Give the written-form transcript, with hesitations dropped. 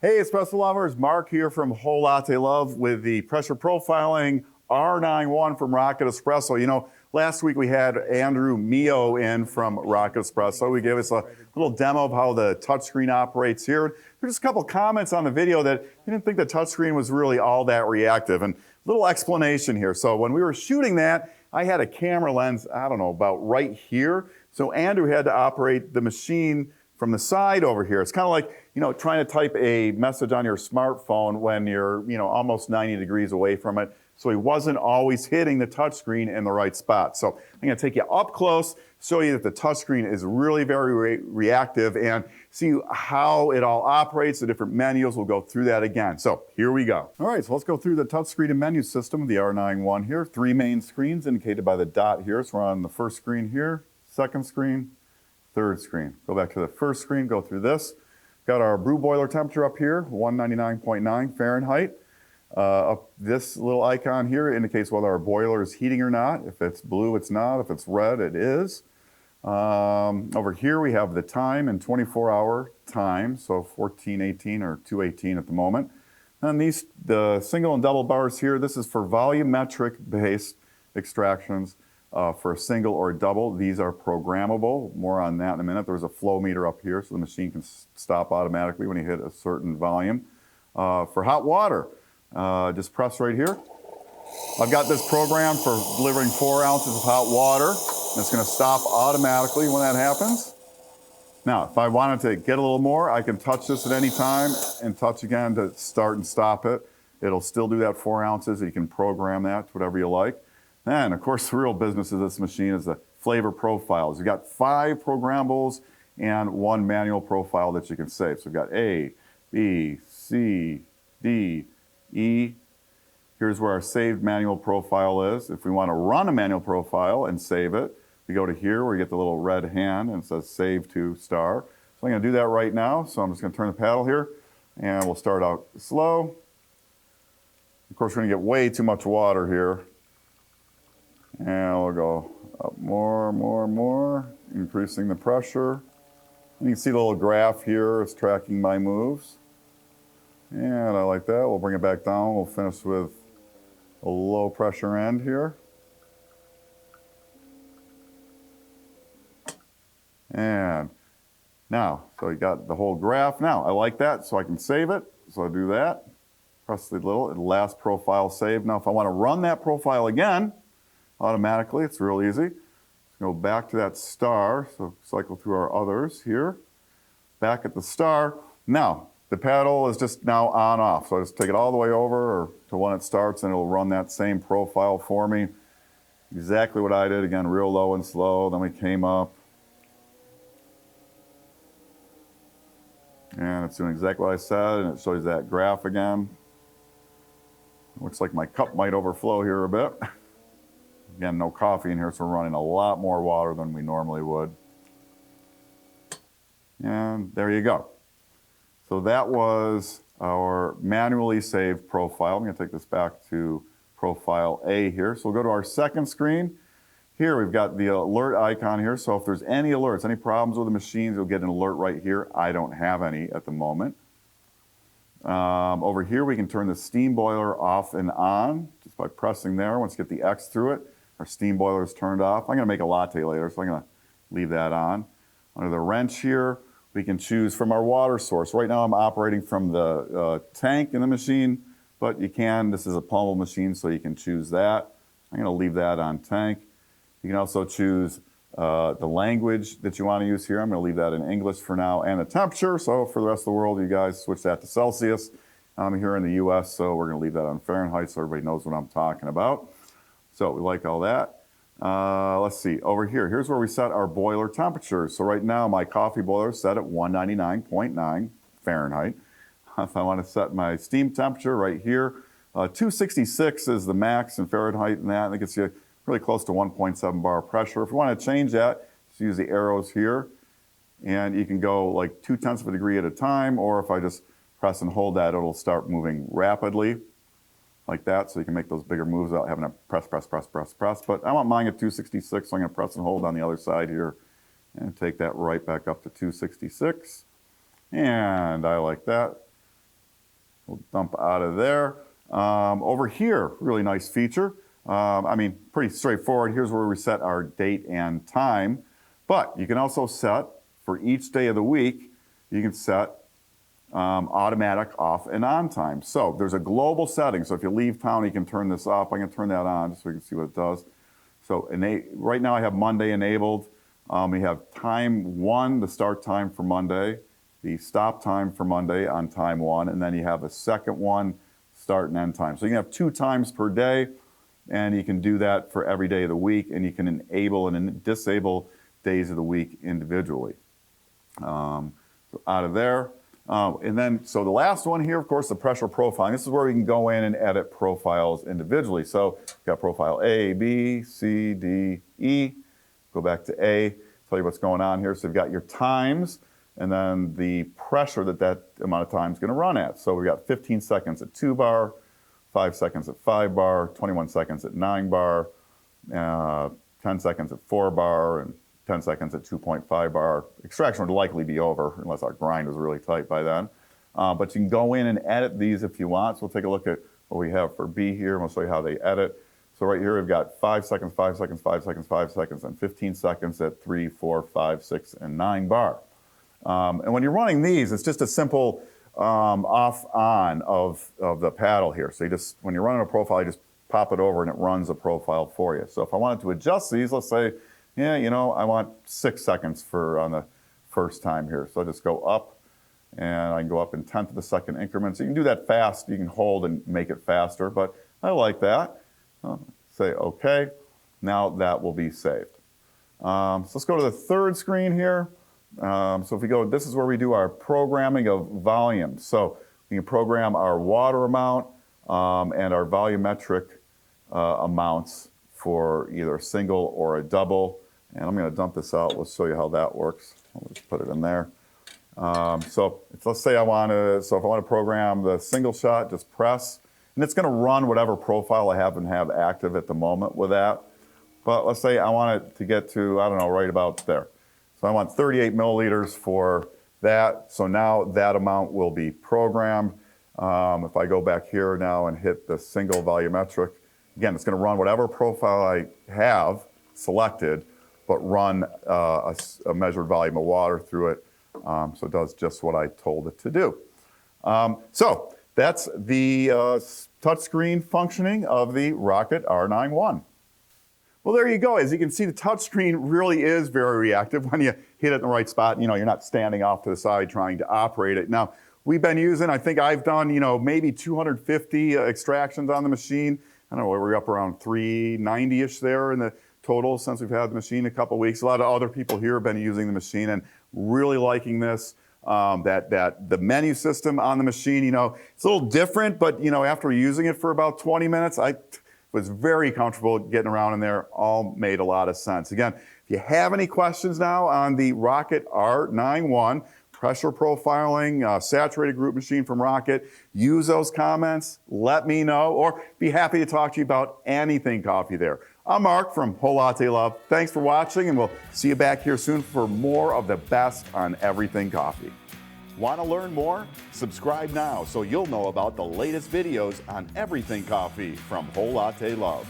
Hey, espresso lovers, Mark here from Whole Latte Love with the pressure profiling R91 from Rocket Espresso. You know, last week we had Andrew Mio in from Rocket Espresso. He gave us a little demo of how the touchscreen operates here. There's a couple comments on the video that he didn't think the touchscreen was really all that reactive. And a little explanation here. So when we were shooting that, I had a camera lens, I don't know, about right here. So Andrew had to operate the machine from the side over here. It's kind of like, you know, trying to type a message on your smartphone when you're, you know, almost 90 degrees away from it. So he wasn't always hitting the touchscreen in the right spot. So I'm going to take you up close, show you that the touchscreen is really very reactive, and see how it all operates, the different menus. We'll go through that again. So here we go. All right, so let's go through the touchscreen and menu system of the R91 here. 3 main screens indicated by the dot here. So we're on the first screen here, second screen, third screen. Go back to the first screen, go through this. Got our brew boiler temperature up here, 199.9 Fahrenheit. Up this little icon here indicates whether our boiler is heating or not. If it's blue, it's not. If it's red, it is. Over here we have the time and 24-hour time, so 1418 or 218 at the moment. And these, the single and double bars here, this is for volumetric-based extractions. For a single or a double, these are programmable. More on that in a minute. There's a flow meter up here, so the machine can stop automatically when you hit a certain volume. For hot water, just press right here. I've got this program for delivering 4 ounces of hot water. It's going to stop automatically when that happens. Now, if I wanted to get a little more, I can touch this at any time and touch again to start and stop it. It'll still do that 4 ounces. You can program that to whatever you like. And of course, the real business of this machine is the flavor profiles. You've got 5 programmables and 1 manual profile that you can save. So we've got A, B, C, D, E. Here's where our saved manual profile is. If we want to run a manual profile and save it, we go to here where you get the little red hand and it says save to star. So I'm going to do that right now. So I'm just going to turn the paddle here and we'll start out slow. Of course, we're going to get way too much water here. And we'll go up more, increasing the pressure. And you can see the little graph here is tracking my moves. And I like that. We'll bring it back down. We'll finish with a low pressure end here. And now, so you got the whole graph. Now, I like that, so I can save it. So I do that. Press the little last profile save. Now, if I want to run that profile again, automatically, it's real easy. Let's go back to that star, so cycle through our others here. Back at the star. Now, the paddle is just now on off, so I just take it all the way over or to when it starts and it'll run that same profile for me. Exactly what I did, again, real low and slow, then we came up. And it's doing exactly what I said, and it shows that graph again. Looks like my cup might overflow here a bit. Again, no coffee in here, so we're running a lot more water than we normally would. And there you go. So that was our manually saved profile. I'm going to take this back to profile A here. So we'll go to our second screen. Here we've got the alert icon here. So if there's any alerts, any problems with the machines, you'll get an alert right here. I don't have any at the moment. Over here we can turn the steam boiler off and on just by pressing there. Once you get the X through it, our steam boiler is turned off. I'm going to make a latte later, so I'm going to leave that on. Under the wrench here, we can choose from our water source. Right now I'm operating from the tank in the machine, but you can, this is a pummel machine, so you can choose that. I'm going to leave that on tank. You can also choose the language that you want to use here. I'm going to leave that in English for now, and the temperature. So for the rest of the world, you guys switch that to Celsius. I'm here in the US, so we're going to leave that on Fahrenheit so everybody knows what I'm talking about. So we like all that. Let's see, over here, here's where we set our boiler temperature. So right now my coffee boiler is set at 199.9 Fahrenheit. If I want to set my steam temperature right here, 266 is the max in Fahrenheit and that, and it gets you really close to 1.7 bar pressure. If you want to change that, just use the arrows here, and you can go like 0.2 of a degree at a time, or if I just press and hold that, it'll start moving rapidly like that, so you can make those bigger moves without having to press. But I want mine at 266, so I'm going to press and hold on the other side here and take that right back up to 266. And I like that. We'll dump out of there. Over here, really nice feature. I mean, pretty straightforward. Here's where we set our date and time. But you can also set, for each day of the week, you can set automatic off and on time. So there's a global setting. So if you leave town, you can turn this up. I can turn that on just so you can see what it does. So right now I have Monday enabled. We have time 1, the start time for Monday, the stop time for Monday on time 1, and then you have a second one, start and end time. So you can have 2 times per day, and you can do that for every day of the week, and you can enable and disable days of the week individually. So out of there. And then, so the last one here, of course, the pressure profiling. This is where we can go in and edit profiles individually. So you've got profile A, B, C, D, E. Go back to A, tell you what's going on here. So you've got your times, and then the pressure that amount of time is going to run at. So we've got 15 seconds at 2 bar, 5 seconds at 5 bar, 21 seconds at 9 bar, 10 seconds at 4 bar, and 10 seconds at 2.5 bar. Extraction would likely be over unless our grind was really tight by then. But you can go in and edit these if you want. So we'll take a look at what we have for B here, and we'll show you how they edit. So right here we've got 5 seconds, 5 seconds, 5 seconds, 5 seconds, and 15 seconds at 3, 4, 5, 6, and 9 bar. And when you're running these, it's just a simple off-on of the paddle here. So you just, when you're running a profile, you just pop it over and it runs a profile for you. So if I wanted to adjust these, let's say, yeah, you know, I want 6 seconds on the first time here. So I just go up, and I can go up in 1/10 of a second increments. You can do that fast. You can hold and make it faster, but I like that. Say OK. Now that will be saved. So let's go to the third screen here. So if we go, this is where we do our programming of volume. So we can program our water amount and our volumetric amounts for either a single or a double. And I'm going to dump this out. Let's show you how that works. I'll just put it in there. So let's say if I want to program the single shot, just press. And it's going to run whatever profile I happen to have active at the moment with that. But let's say I want it to get to, I don't know, right about there. So I want 38 milliliters for that. So now that amount will be programmed. If I go back here now and hit the single volumetric, again, it's going to run whatever profile I have selected, but run a measured volume of water through it. So it does just what I told it to do. So that's the touchscreen functioning of the Rocket R91. Well, there you go. As you can see, the touchscreen really is very reactive when you hit it in the right spot. You know, you're not standing off to the side trying to operate it. Now, we've been using, I think I've done, maybe 250 extractions on the machine. I don't know, we're up around 390-ish there in the total since we've had the machine a couple weeks. A lot of other people here have been using the machine and really liking this. The menu system on the machine, it's a little different, but after using it for about 20 minutes, I was very comfortable getting around in there. All made a lot of sense. Again, if you have any questions now on the Rocket R91, pressure profiling, saturated group machine from Rocket, use those comments, let me know, or be happy to talk to you about anything coffee there. I'm Mark from Whole Latte Love. Thanks for watching, and we'll see you back here soon for more of the best on everything coffee. Want to learn more? Subscribe now so you'll know about the latest videos on everything coffee from Whole Latte Love.